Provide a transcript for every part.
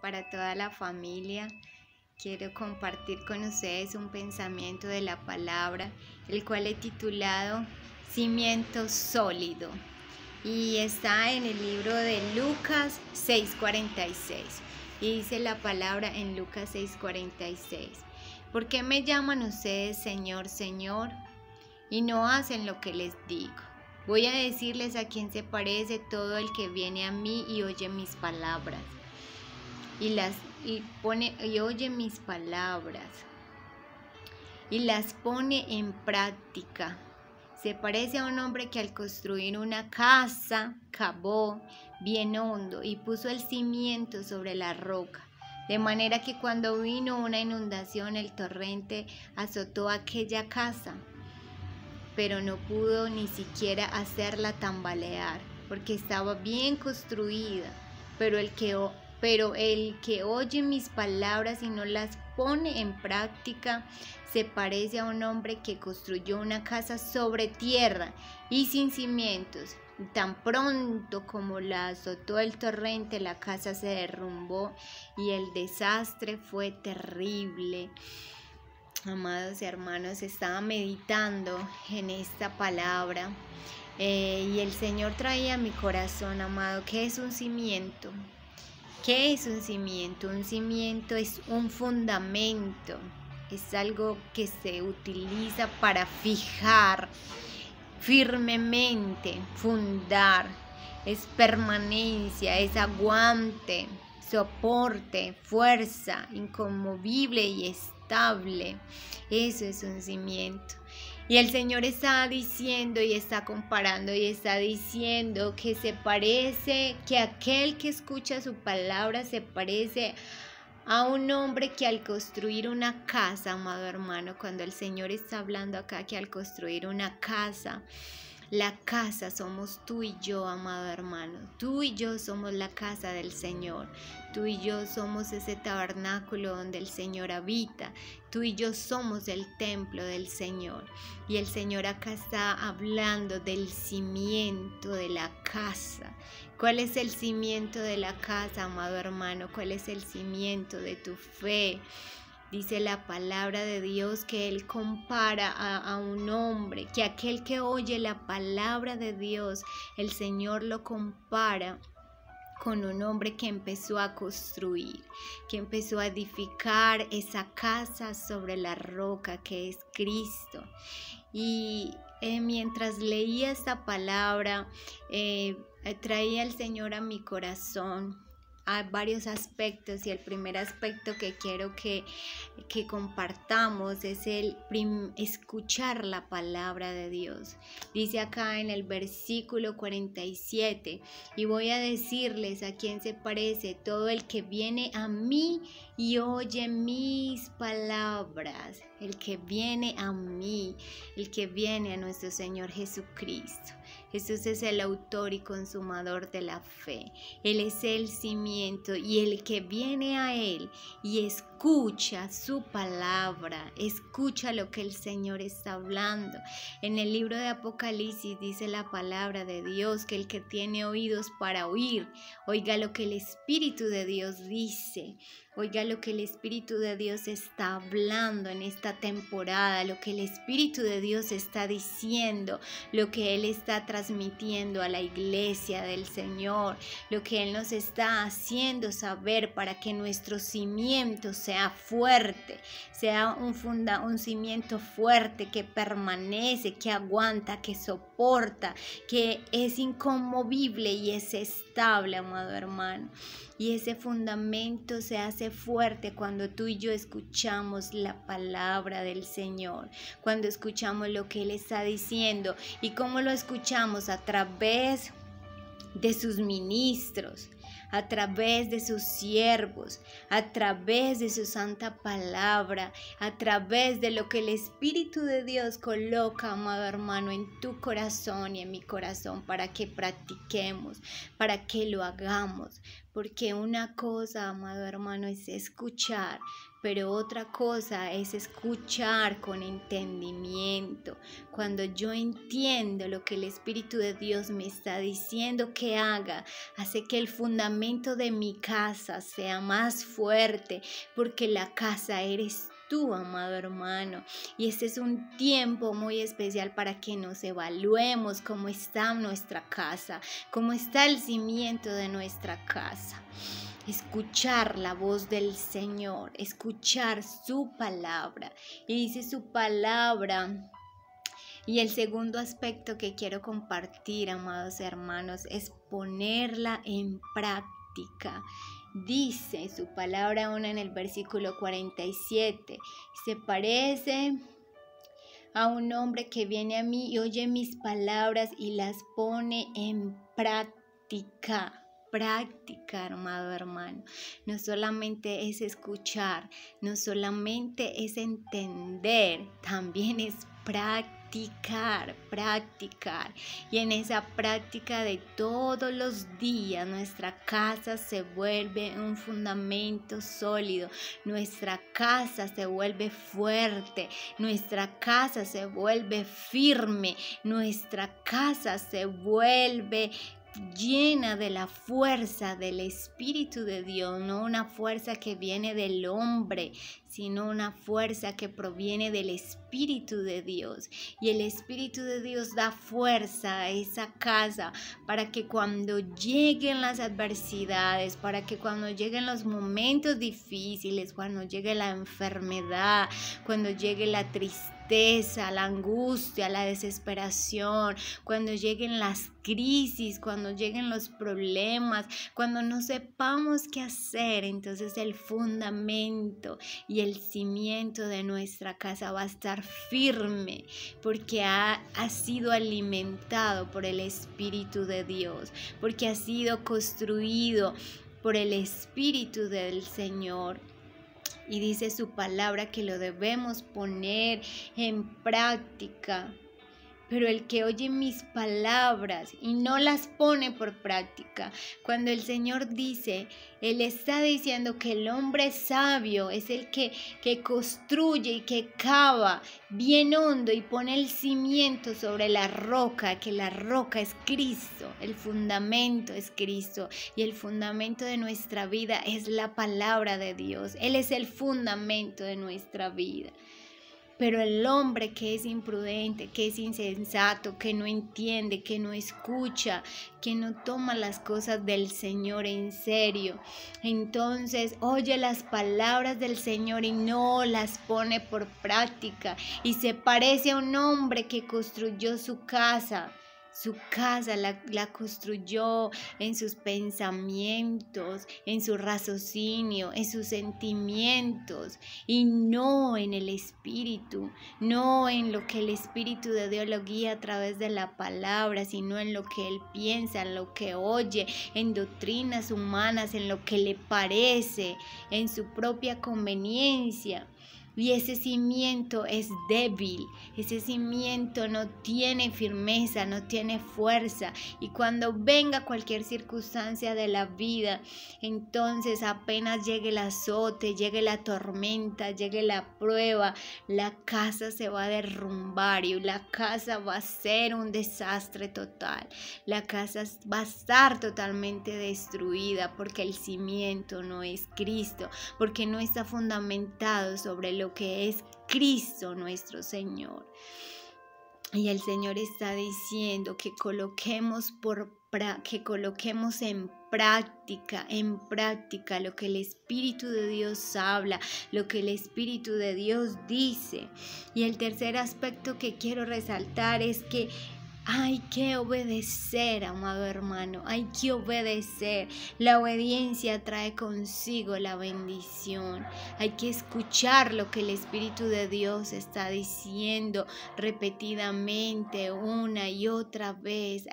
para toda la familia. Quiero compartir con ustedes un pensamiento de la palabra, el cual he titulado Cimiento Sólido. Y está en el libro de Lucas 6:46. Y dice la palabra en Lucas 6:46. ¿Por qué me llaman ustedes Señor, Señor, y no hacen lo que les digo? Voy a decirles a quién se parece todo el que viene a mí y oye mis palabras. Y oye mis palabras y las pone en práctica. Se parece a un hombre que al construir una casa cavó bien hondo y puso el cimiento sobre la roca. De manera que cuando vino una inundación, el torrente azotó aquella casa, pero no pudo ni siquiera hacerla tambalear, porque estaba bien construida. Pero el que oye mis palabras y no las pone en práctica, se parece a un hombre que construyó una casa sobre tierra y sin cimientos. Tan pronto como la azotó el torrente, la casa se derrumbó y el desastre fue terrible. Amados hermanos, estaba meditando en esta palabra y el Señor traía a mi corazón, amado, ¿qué es un cimiento? ¿Qué es un cimiento? Un cimiento es un fundamento, es algo que se utiliza para fijar firmemente, fundar, es permanencia, es aguante, soporte, fuerza, inconmovible y estable. Eso es un cimiento. Y el Señor está diciendo y está comparando y está diciendo que se parece, que aquel que escucha su palabra se parece a un hombre que al construir una casa, amado hermano, cuando el Señor está hablando acá que al construir una casa, la casa somos tú y yo, amado hermano. Tú y yo somos la casa del Señor. Tú y yo somos ese tabernáculo donde el Señor habita. Tú y yo somos el templo del Señor. Y el Señor acá está hablando del cimiento de la casa. ¿Cuál es el cimiento de la casa, amado hermano? ¿Cuál es el cimiento de tu fe? Dice la palabra de Dios que Él compara a un hombre, que aquel que oye la palabra de Dios, el Señor lo compara con un hombre que empezó a construir, que empezó a edificar esa casa sobre la roca que es Cristo. Y mientras leía esta palabra, traía el Señor a mi corazón a varios aspectos, y el primer aspecto que quiero que compartamos es el escuchar la palabra de Dios. Dice acá en el versículo 47, y voy a decirles a quién se parece todo el que viene a mí y oye mis palabras. El que viene a mí, el que viene a nuestro Señor Jesucristo. Jesús es el autor y consumador de la fe. Él es el cimiento, y el que viene a Él y escucha su palabra, escucha lo que el Señor está hablando. En el libro de Apocalipsis dice la palabra de Dios que el que tiene oídos para oír, oiga lo que el Espíritu de Dios dice. Oiga lo que el Espíritu de Dios está hablando en esta temporada, lo que el Espíritu de Dios está diciendo, lo que Él está transmitiendo a la iglesia del Señor, lo que Él nos está haciendo saber para que nuestro cimiento sea fuerte, sea un cimiento fuerte que permanece, que aguanta, que soporta, que es inconmovible y es estable, amado hermano. Y ese fundamento se hace fuerte cuando tú y yo escuchamos la palabra del Señor, cuando escuchamos lo que Él está diciendo. ¿Y cómo lo escuchamos? A través de sus ministros, a través de sus siervos, a través de su santa palabra, a través de lo que el Espíritu de Dios coloca, amado hermano, en tu corazón y en mi corazón, para que practiquemos, para que lo hagamos, Porque una cosa, amado hermano, es escuchar, pero otra cosa es escuchar con entendimiento. Cuando yo entiendo lo que el Espíritu de Dios me está diciendo que haga, hace que el fundamento de mi casa sea más fuerte, porque la casa eres tú, amado hermano. Y este es un tiempo muy especial para que nos evaluemos cómo está nuestra casa, cómo está el cimiento de nuestra casa. Escuchar la voz del Señor, escuchar su palabra. Y dice su palabra. Y el segundo aspecto que quiero compartir, amados hermanos, es ponerla en práctica. Dice su palabra aún en el versículo 47, se parece a un hombre que viene a mí y oye mis palabras y las pone en práctica. Práctica, amado hermano, no solamente es escuchar, no solamente es entender, también es practicar. Y en esa práctica de todos los días nuestra casa se vuelve un fundamento sólido, nuestra casa se vuelve fuerte, nuestra casa se vuelve firme, nuestra casa se vuelve llena de la fuerza del Espíritu de Dios, no una fuerza que viene del hombre, sino una fuerza que proviene del Espíritu de Dios. Y el Espíritu de Dios da fuerza a esa casa para que cuando lleguen las adversidades, para que cuando lleguen los momentos difíciles, cuando llegue la enfermedad, cuando llegue la tristeza, la angustia, la desesperación, cuando lleguen las crisis, cuando lleguen los problemas, cuando no sepamos qué hacer, entonces el fundamento y el cimiento de nuestra casa va a estar firme porque ha sido alimentado por el Espíritu de Dios, porque ha sido construido por el Espíritu del Señor. Y dice su palabra que lo debemos poner en práctica. Pero el que oye mis palabras y no las pone por práctica, cuando el Señor dice, Él está diciendo que el hombre sabio es el que construye y que cava bien hondo y pone el cimiento sobre la roca, que la roca es Cristo, el fundamento es Cristo y el fundamento de nuestra vida es la palabra de Dios. Él es el fundamento de nuestra vida. Pero el hombre que es imprudente, que es insensato, que no entiende, que no escucha, que no toma las cosas del Señor en serio, entonces oye las palabras del Señor y no las pone por práctica y se parece a un hombre que construyó su casa. Su casa la construyó en sus pensamientos, en su raciocinio, en sus sentimientos y no en el Espíritu, no en lo que el Espíritu de Dios lo guía a través de la palabra, sino en lo que él piensa, en lo que oye, en doctrinas humanas, en lo que le parece, en su propia conveniencia. Y ese cimiento es débil, ese cimiento no tiene firmeza, no tiene fuerza. Y cuando venga cualquier circunstancia de la vida, entonces apenas llegue el azote, llegue la tormenta, llegue la prueba, la casa se va a derrumbar y la casa va a ser un desastre total. La casa va a estar totalmente destruida porque el cimiento no es Cristo, porque no está fundamentado sobre lo que es Cristo nuestro Señor. Y el Señor está diciendo que coloquemos en práctica lo que el Espíritu de Dios habla, lo que el Espíritu de Dios dice. Y el tercer aspecto que quiero resaltar es que hay que obedecer, amado hermano, hay que obedecer. La obediencia trae consigo la bendición. Hay que escuchar lo que el Espíritu de Dios está diciendo repetidamente una y otra vez.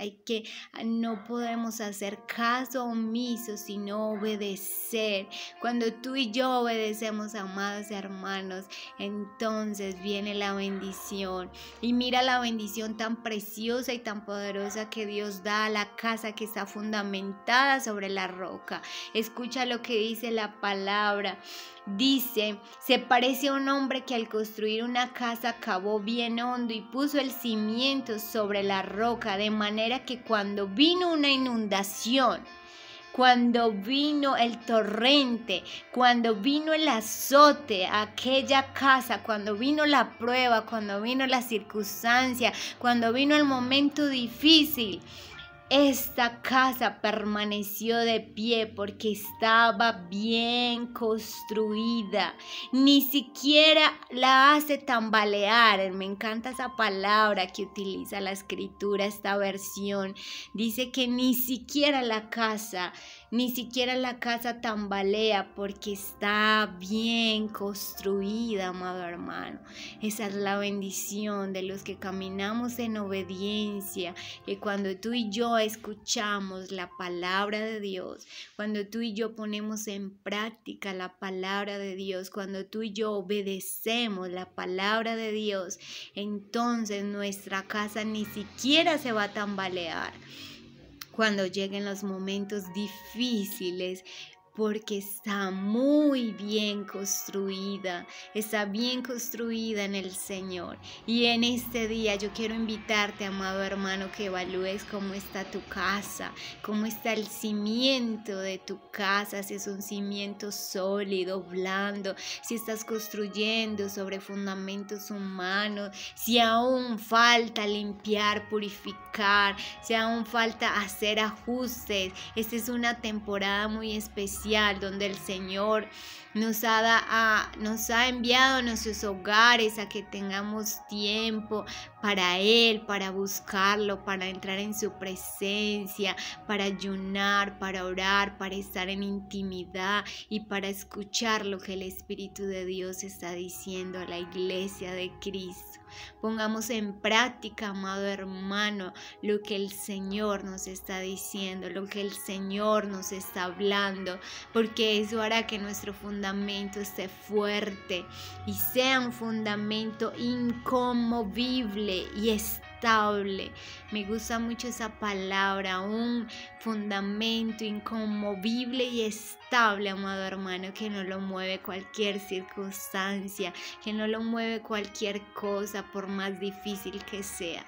No podemos hacer caso omiso, sino obedecer. Cuando tú y yo obedecemos, amados hermanos, entonces viene la bendición. Y mira la bendición tan preciosa gloriosa y tan poderosa que Dios da a la casa que está fundamentada sobre la roca. Escucha lo que dice la palabra. Dice, se parece a un hombre que al construir una casa cavó bien hondo y puso el cimiento sobre la roca, de manera que cuando vino una inundación, cuando vino el torrente, cuando vino el azote a aquella casa, cuando vino la prueba, cuando vino la circunstancia, cuando vino el momento difícil, esta casa permaneció de pie porque estaba bien construida. Ni siquiera la hace tambalear. Me encanta esa palabra que utiliza la escritura, esta versión. Dice que ni siquiera la casa tambalea porque está bien construida, amado hermano. Esa es la bendición de los que caminamos en obediencia, que cuando tú y yo escuchamos la palabra de Dios, cuando tú y yo ponemos en práctica la palabra de Dios, cuando tú y yo obedecemos la palabra de Dios, entonces nuestra casa ni siquiera se va a tambalear cuando lleguen los momentos difíciles, porque está muy bien construida, está bien construida en el Señor. Y en este día yo quiero invitarte, amado hermano, que evalúes cómo está tu casa, cómo está el cimiento de tu casa, si es un cimiento sólido, blando, si estás construyendo sobre fundamentos humanos, si aún falta limpiar, purificar, si aún falta hacer ajustes. Esta es una temporada muy especial donde el Señor nos ha enviado a nuestros hogares a que tengamos tiempo para Él, para buscarlo, para entrar en su presencia, para ayunar, para orar, para estar en intimidad y para escuchar lo que el Espíritu de Dios está diciendo a la iglesia de Cristo. Pongamos en práctica, amado hermano, lo que el Señor nos está diciendo, lo que el Señor nos está hablando, porque eso hará que nuestro fundamento esté fuerte y sea un fundamento inconmovible y estable. Me gusta mucho esa palabra, un fundamento inconmovible y estable, amado hermano, que no lo mueve cualquier circunstancia, que no lo mueve cualquier cosa, por más difícil que sea.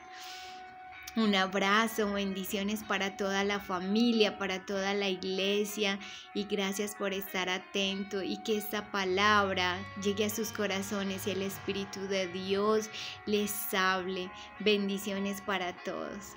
Un abrazo, bendiciones para toda la familia, para toda la iglesia, y gracias por estar atento y que esta palabra llegue a sus corazones y el Espíritu de Dios les hable. Bendiciones para todos.